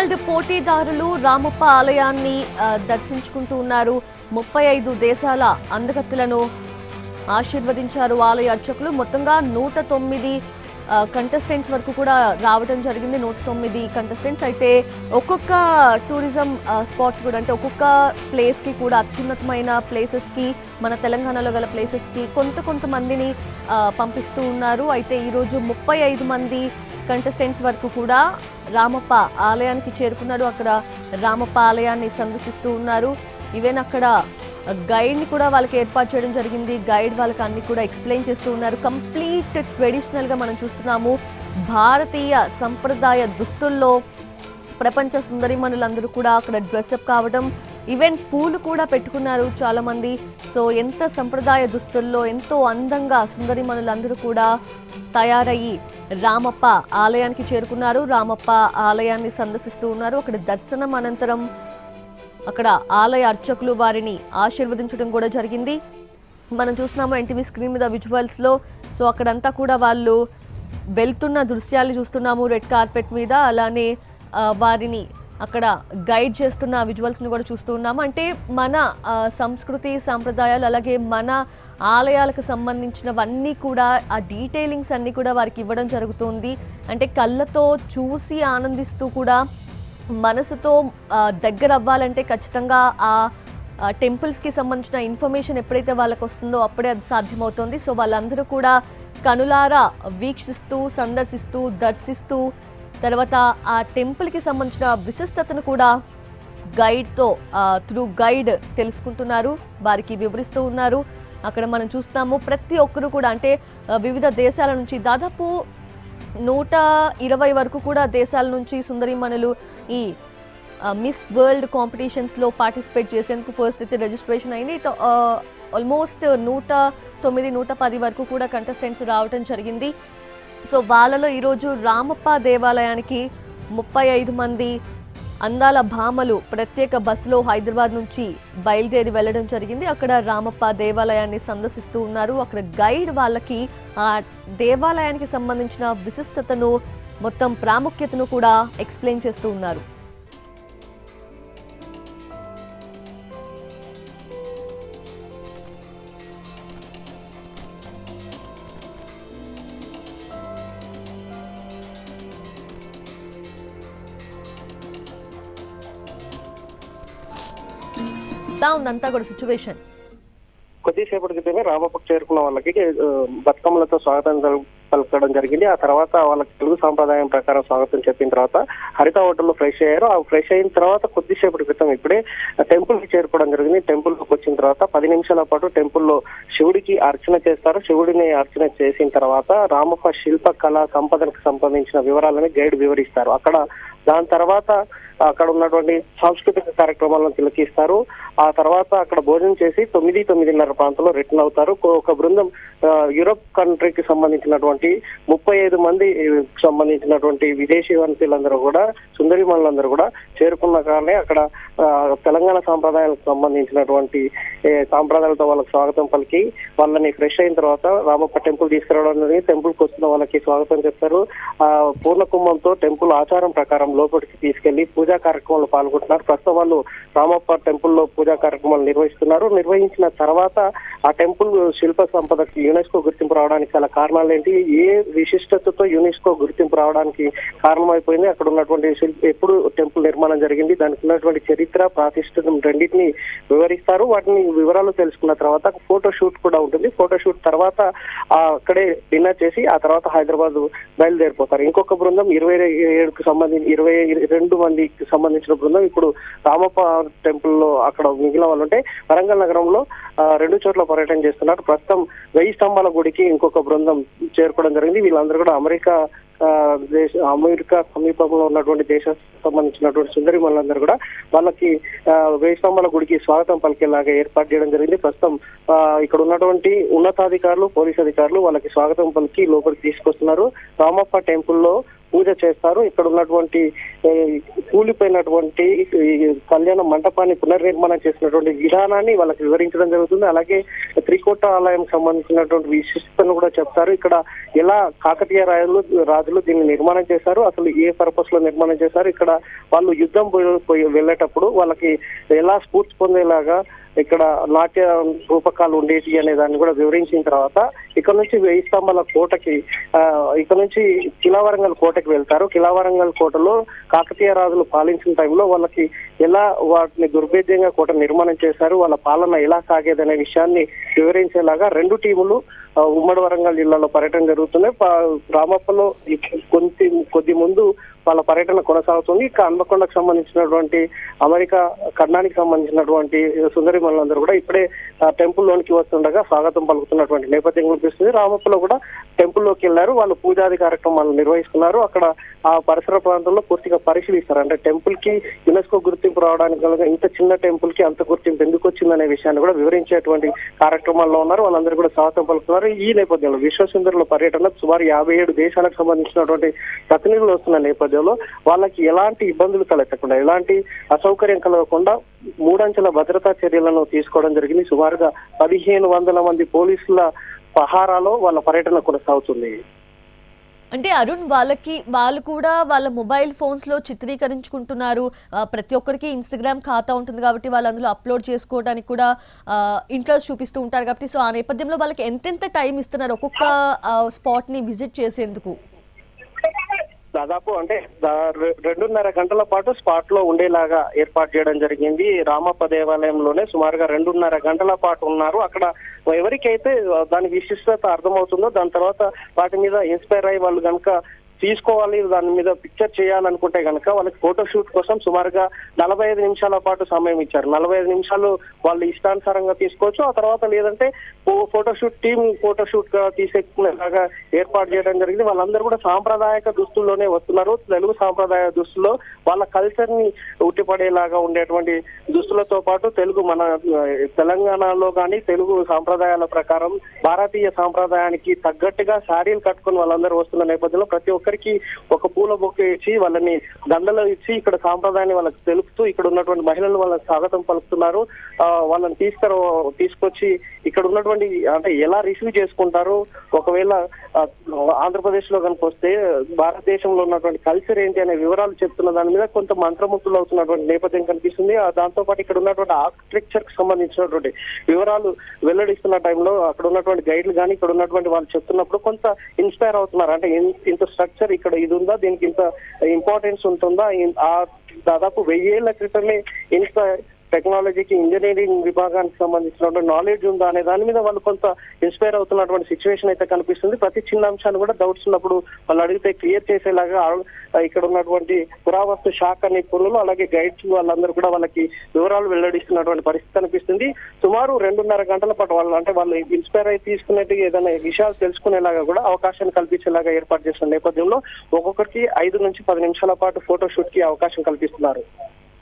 World పోటీదారులు రామప్ప ఆలయాన్ని దర్శించుకుంటూ ఉన్నారు. 35 దేశాల అందగత్తెలను ఆశీర్వదించారు ఆలయ అర్చకులు. మొత్తంగా 109 కంటెస్టెంట్స్ వరకు కూడా రావడం జరిగింది. 109 కంటెస్టెంట్స్ అయితే ఒక్కొక్క టూరిజం స్పాట్ కూడా, అంటే ఒక్కొక్క ప్లేస్కి కూడా, అత్యున్నతమైన ప్లేసెస్కి, మన తెలంగాణలో గల ప్లేసెస్కి కొంతమందిని పంపిస్తూ ఉన్నారు. అయితే ఈరోజు 35 మంది కంటెస్టెంట్స్ వరకు కూడా రామప్ప ఆలయానికి చేరుకున్నారు. అక్కడ రామప్ప ఆలయాన్ని సందర్శిస్తూ ఉన్నారు. ఈవెన్ అక్కడ గైడ్ని కూడా వాళ్ళకి ఏర్పాటు చేయడం జరిగింది. గైడ్ వాళ్ళకి అన్ని కూడా ఎక్స్ప్లెయిన్ చేస్తూ ఉన్నారు. కంప్లీట్ ట్రెడిషనల్గా మనం చూస్తున్నాము. భారతీయ సంప్రదాయ దుస్తుల్లో ప్రపంచ సుందరిమణులందరూ కూడా అక్కడ డ్రెస్అప్ కావడం, ఈవెన్ పూలు కూడా పెట్టుకున్నారు చాలామంది. సో ఎంత సంప్రదాయ దుస్తుల్లో ఎంతో అందంగా సుందరిమణులందరూ కూడా తయారయ్యి రామప్ప ఆలయానికి చేరుకున్నారు. రామప్ప ఆలయాన్ని సందర్శిస్తూ ఉన్నారు. అక్కడ దర్శనం అనంతరం అక్కడ ఆలయ అర్చకులు వారిని ఆశీర్వదించడం కూడా జరిగింది. మనం చూస్తున్నాము ఎన్టీవీ స్క్రీన్ మీద విజువల్స్లో. సో అక్కడంతా కూడా వాళ్ళు వెళ్తున్న దృశ్యాలు చూస్తున్నాము రెడ్ కార్పెట్ మీద. అలానే వారిని అక్కడ గైడ్ చేస్తున్న విజువల్స్ని కూడా చూస్తూ ఉన్నాము. అంటే మన సంస్కృతి సాంప్రదాయాలు, అలాగే మన ఆలయాలకు సంబంధించినవన్నీ కూడా, ఆ డీటెయిలింగ్స్ అన్నీ కూడా వారికి ఇవ్వడం జరుగుతుంది. అంటే కళ్ళతో చూసి ఆనందిస్తూ కూడా మనసుతో దగ్గర అవ్వాలంటే ఖచ్చితంగా ఆ టెంపుల్స్కి సంబంధించిన ఇన్ఫర్మేషన్ ఎప్పుడైతే వాళ్ళకు వస్తుందో అప్పుడే అది సాధ్యమవుతుంది. సో వాళ్ళందరూ కూడా కనులారా వీక్షిస్తూ, సందర్శిస్తూ, దర్శిస్తూ, తర్వాత ఆ టెంపుల్కి సంబంధించిన విశిష్టతను కూడా గైడ్తో త్రూ గైడ్ తెలుసుకుంటున్నారు, వారికి వివరిస్తూ ఉన్నారు. అక్కడ మనం చూస్తాము ప్రతి ఒక్కరు కూడా, అంటే వివిధ దేశాల నుంచి దాదాపు 120 వరకు కూడా దేశాల నుంచి సుందరిమణులు ఈ మిస్ వరల్డ్ కాంపిటీషన్స్లో పార్టిసిపేట్ చేసేందుకు ఫస్ట్ అయితే రిజిస్ట్రేషన్ అయింది. ఆల్మోస్ట్ 109, 110 వరకు కూడా కంటెస్టెంట్స్ రావడం జరిగింది. సో వాళ్ళలో ఈరోజు రామప్ప దేవాలయానికి 35 మంది అందాల భామలు ప్రత్యేక బస్సులో హైదరాబాద్ నుంచి బయలుదేరి వెళ్ళడం జరిగింది. అక్కడ రామప్ప దేవాలయాన్ని సందర్శిస్తూ ఉన్నారు. అక్కడ గైడ్ వాళ్ళకి ఆ దేవాలయానికి సంబంధించిన విశిష్టతను, మొత్తం ప్రాముఖ్యతను కూడా ఎక్స్ప్లెయిన్ చేస్తూ ఉన్నారు. ఉందంతా కూడా సిచ్యువేషన్. కొద్దిసేపటి క్రితమే రామప్పకు చేరుకున్న వాళ్ళకి బతుకమ్మలతో స్వాగతం పలకడం జరిగింది. ఆ తర్వాత వాళ్ళకి తెలుగు సాంప్రదాయం ప్రకారం స్వాగతం చెప్పిన తర్వాత హరిత హోటల్లో ఫ్రెష్ అయ్యారు. ఆ ఫ్రెష్ అయిన తర్వాత కొద్దిసేపటి క్రితం ఇప్పుడే టెంపుల్ కి చేరుకోవడం జరిగింది. టెంపుల్ కి వచ్చిన తర్వాత 10 నిమిషాల పాటు టెంపుల్లో శివుడికి అర్చన చేస్తారు. శివుడిని అర్చన చేసిన తర్వాత రామప్ప శిల్ప కళా సంపదకు సంబంధించిన వివరాలని గైడ్ వివరిస్తారు. దాని తర్వాత అక్కడ ఉన్నటువంటి సాంస్కృతిక కార్యక్రమాలను తిలకిస్తారు. ఆ తర్వాత అక్కడ భోజనం చేసి 9-9:30 ప్రాంతంలో రిటర్న్ అవుతారు. ఒక బృందం యూరోప్ కంట్రీకి సంబంధించినటువంటి 35 మంది సంబంధించినటువంటి విదేశీ వంశీయులందరూ కూడా, సుందరిమణులందరూ కూడా చేరుకున్న కారణే అక్కడ తెలంగాణ సాంప్రదాయాలకు సంబంధించినటువంటి సాంప్రదాయాలతో వాళ్ళకి స్వాగతం పలికి వాళ్ళని ఫ్రెష్ అయిన తర్వాత రామప్ప టెంపుల్ తీసుకురావడం జరిగింది. టెంపుల్ కి వస్తున్న వాళ్ళకి స్వాగతం చెప్తారు. పూర్ణ కుంభంతో టెంపుల్ ఆచారం ప్రకారం లోపలికి తీసుకెళ్లి పూజా కార్యక్రమాలు పాల్గొంటున్నారు. ప్రస్తుతం వాళ్ళు రామప్ప టెంపుల్లో పూజా కార్యక్రమాలు నిర్వహిస్తున్నారు. నిర్వహించిన తర్వాత ఆ టెంపుల్ శిల్ప సంపదకి యునెస్కో గుర్తింపు రావడానికి గల కారణాలు ఏంటి, ఏ విశిష్టతతో యునెస్కో గుర్తింపు రావడానికి కారణమైపోయింది, అక్కడ ఉన్నటువంటి ఎప్పుడు టెంపుల్ నిర్మాణం జరిగింది, దానికి ఉన్నటువంటి చరిత్ర, ప్రాతిష్ఠితం రెండింటిని వివరిస్తారు. వాటిని వివరాలు తెలుసుకున్న తర్వాత ఫోటో షూట్ కూడా ఉంటుంది. ఫోటో షూట్ తర్వాత అక్కడే డిన్నర్ చేసి ఆ తర్వాత హైదరాబాద్ బయలుదేరిపోతారు. ఇంకొక బృందం 22 మందికి సంబంధించిన బృందం ఇప్పుడు రామప్ప టెంపుల్లో అక్కడ మిగిలిన వాళ్ళు ఉంటే వరంగల్ నగరంలో 2 చోట్ల పర్యటన చేస్తున్నారు. ప్రస్తుతం 1000 స్తంభాల గుడికి ఇంకొక బృందం చేరుకోవడం జరిగింది. వీళ్ళందరూ కూడా అమెరికా సమీపంలో ఉన్నటువంటి దేశానికి సంబంధించినటువంటి సుందరిమణులందరూ కూడా వాళ్ళకి 1000 స్తంభాల గుడికి స్వాగతం పలికేలాగా ఏర్పాటు చేయడం జరిగింది. ప్రస్తుతం ఇక్కడ ఉన్నటువంటి ఉన్నతాధికారులు, పోలీస్ అధికారులు వాళ్ళకి స్వాగతం పలికి లోపలికి తీసుకొస్తున్నారు. రామప్ప టెంపుల్లో పూజ చేస్తారు. ఇక్కడ ఉన్నటువంటి కూలిపోయినటువంటి కళ్యాణ మంటపాన్ని పునర్నిర్మాణం చేసినటువంటి విధానాన్ని వాళ్ళకి వివరించడం జరుగుతుంది. అలాగే త్రికోట ఆలయం సంబంధించినటువంటి విశిష్టతను కూడా చెప్తారు. ఇక్కడ ఎలా కాకతీయ రాజులు దీన్ని నిర్మాణం చేశారు, అసలు ఏ పర్పస్ లో నిర్మాణం చేశారు, ఇక్కడ వాళ్ళు యుద్ధం పోయి వెళ్ళేటప్పుడు వాళ్ళకి ఎలా స్ఫూర్తి పొందేలాగా ఇక్కడ నాట్య రూపకాలు ఉండేటి అనే దాన్ని కూడా వివరించిన తర్వాత ఇక్కడ నుంచి 1000 స్తంభాల కోటకి ఇక్కడ నుంచి కిలావరంగల్ కోటకి వెళ్తారు. కిలావరంగల్ కోటలో కాకతీయ రాజులు పాలించిన టైంలో వాళ్ళకి ఎలా వాటిని దుర్భేద్యంగా కోట నిర్మాణం చేశారు, వాళ్ళ పాలన ఎలా సాగేదనే విషయాన్ని వివరించేలాగా 2 టీములు ఉమ్మడి వరంగల్ జిల్లాలో పర్యటన జరుగుతుంది. రామప్పలో కొద్ది ముందు వాళ్ళ పర్యటన కొనసాగుతుంది. ఇక హన్మకొండకు సంబంధించినటువంటి అమెరికా ఖండానికి సంబంధించినటువంటి సుందరిమణులందరూ కూడా ఇప్పుడే టెంపుల్ లోనికి వస్తుండగా స్వాగతం పలుకుతున్నటువంటి నేపథ్యం కనిపిస్తుంది. రామప్పలో కూడా టెంపుల్ లోకి వెళ్లారు, వాళ్ళు పూజాది కార్యక్రమాలు నిర్వహిస్తున్నారు. అక్కడ ఆ పరిసర ప్రాంతంలో పూర్తిగా పరిశీలిస్తారు. అంటే టెంపుల్ కి యునెస్కో గుర్తింపు రావడానికి కనుక ఇంత చిన్న టెంపుల్ కి అంత గుర్తింపు ఎందుకు వచ్చిందనే విషయాన్ని కూడా వివరించేటువంటి కార్యక్రమాల్లో ఉన్నారు. వాళ్ళందరూ కూడా స్వాగతం పలుకుతున్నారు. ఈ నేపథ్యంలో విశ్వసుందరుల పర్యటన సుమారు 57 దేశాలకు సంబంధించినటువంటి ప్రతినిధులు వస్తున్న నేపథ్యంలో వాళ్ళకి ఎలాంటి ఇబ్బందులు తలెత్తకుండా, ఎలాంటి అసౌకర్యం కలగకుండా 3 అంచెల భద్రతా చర్యలను తీసుకోవడం జరిగింది. సుమారుగా 1500 మంది పోలీసుల పహారాలో వాళ్ళ పర్యటన కొనసాగుతుంది. అంటే అరుణ్, వాళ్ళు కూడా వాళ్ళ మొబైల్ ఫోన్స్ లో చిత్రీకరించుకుంటున్నారు. ప్రతి ఒక్కరికి ఇన్స్టాగ్రామ్ ఖాతా ఉంటుంది కాబట్టి వాళ్ళు అందులో అప్లోడ్ చేసుకోవడానికి కూడా ఇంట్రెస్ట్ చూపిస్తూ ఉంటారు కాబట్టి, సో ఆ నేపథ్యంలో వాళ్ళకి ఎంతెంత టైం ఇస్తున్నారు ఒక్కొక్క స్పాట్ ని విజిట్ చేసేందుకు? దాదాపు అంటే 2.5 గంటల పాటు స్పాట్ లో ఉండేలాగా ఏర్పాటు చేయడం జరిగింది. రామప్ప దేవాలయంలోనే సుమారుగా 2.5 గంటల పాటు ఉన్నారు. అక్కడ ఎవరికైతే దాని విశిష్టత అర్థమవుతుందో దాని తర్వాత వాటి మీద ఇన్స్పైర్ అయ్యి వాళ్ళు కనుక తీసుకోవాలి, దాని మీద పిక్చర్ చేయాలనుకుంటే కనుక వాళ్ళకి ఫోటో షూట్ కోసం సుమారుగా 45 నిమిషాల పాటు సమయం ఇచ్చారు. 45 నిమిషాలు వాళ్ళు ఇష్టానుసారంగా తీసుకోవచ్చు. ఆ తర్వాత లేదంటే టీమ్ ఫోటో షూట్ గా తీసేలాగా ఏర్పాటు చేయడం జరిగింది. వాళ్ళందరూ కూడా సాంప్రదాయక దుస్తుల్లోనే వస్తున్నారు. తెలుగు సాంప్రదాయ దుస్తుల్లో వాళ్ళ కల్చర్ ని ఉట్టిపడేలాగా ఉండేటువంటి దుస్తులతో పాటు మన తెలంగాణలో కానీ తెలుగు సాంప్రదాయాల ప్రకారం భారతీయ సాంప్రదాయానికి తగ్గట్టుగా శారీలు కట్టుకుని వాళ్ళందరూ వస్తున్న నేపథ్యంలో ప్రతి ఒక్కరికి ఒక పూల బొకే ఇచ్చి వాళ్ళని దండలు ఇచ్చి ఇక్కడ సాంప్రదాయాన్ని వాళ్ళకి తెలుపుతూ ఇక్కడ ఉన్నటువంటి మహిళలు వాళ్ళకి స్వాగతం పలుకుతున్నారు. వాళ్ళని తీసుకొచ్చి ఇక్కడ ఉన్నటువంటి అంటే ఎలా రిసీవ్ చేసుకుంటారు, ఒకవేళ ఆంధ్రప్రదేశ్ లో కనుక వస్తే భారతదేశంలో ఉన్నటువంటి కల్చర్ ఏంటి అనే వివరాలు చెప్తున్న దాని మీద కొంత మంత్రముగ్ధులు అవుతున్నటువంటి నేపథ్యం కనిపిస్తుంది. దాంతో పాటు ఇక్కడ ఉన్నటువంటి ఆర్కిటెక్చర్ కి సంబంధించినటువంటి వివరాలు వెల్లడిస్తున్న టైంలో అక్కడ ఉన్నటువంటి గైడ్లు కానీ ఇక్కడ ఉన్నటువంటి వాళ్ళు చెప్తున్నప్పుడు కొంత ఇన్స్పైర్ అవుతున్నారు. అంటే ఇంత స్ట్రక్చర్ ఇక్కడ ఇది ఉందా, దీనికి ఇంత ఇంపార్టెన్స్ ఉంటుందా, దాదాపు 1000 ఏళ్ల క్రితమే ఇంత టెక్నాలజీకి ఇంజనీరింగ్ విభాగానికి సంబంధించిన నాలెడ్జ్ ఉందా అనే దాని మీద వాళ్ళు కొంత ఇన్స్పైర్ అవుతున్నటువంటి సిచ్యువేషన్ అయితే కనిపిస్తుంది. ప్రతి చిన్న అంశాన్ని కూడా డౌట్స్ ఉన్నప్పుడు వాళ్ళు అడిగితే క్లియర్ చేసేలాగా ఇక్కడ ఉన్నటువంటి పురావస్తు శాఖ నిపుణులు అలాగే గైడ్స్ వాళ్ళందరూ కూడా వాళ్ళకి వివరాలు వెల్లడిస్తున్నటువంటి పరిస్థితి కనిపిస్తుంది. సుమారు 2.5 గంటల పాటు వాళ్ళు ఇన్స్పైర్ అయి తీసుకునేది ఏదైనా విషయాలు తెలుసుకునేలాగా కూడా అవకాశాన్ని కల్పించేలాగా ఏర్పాటు చేసిన నేపథ్యంలో ఒక్కొక్కరికి 5 నుంచి 10 నిమిషాల పాటు ఫోటో షూట్ కి అవకాశం కల్పిస్తున్నారు.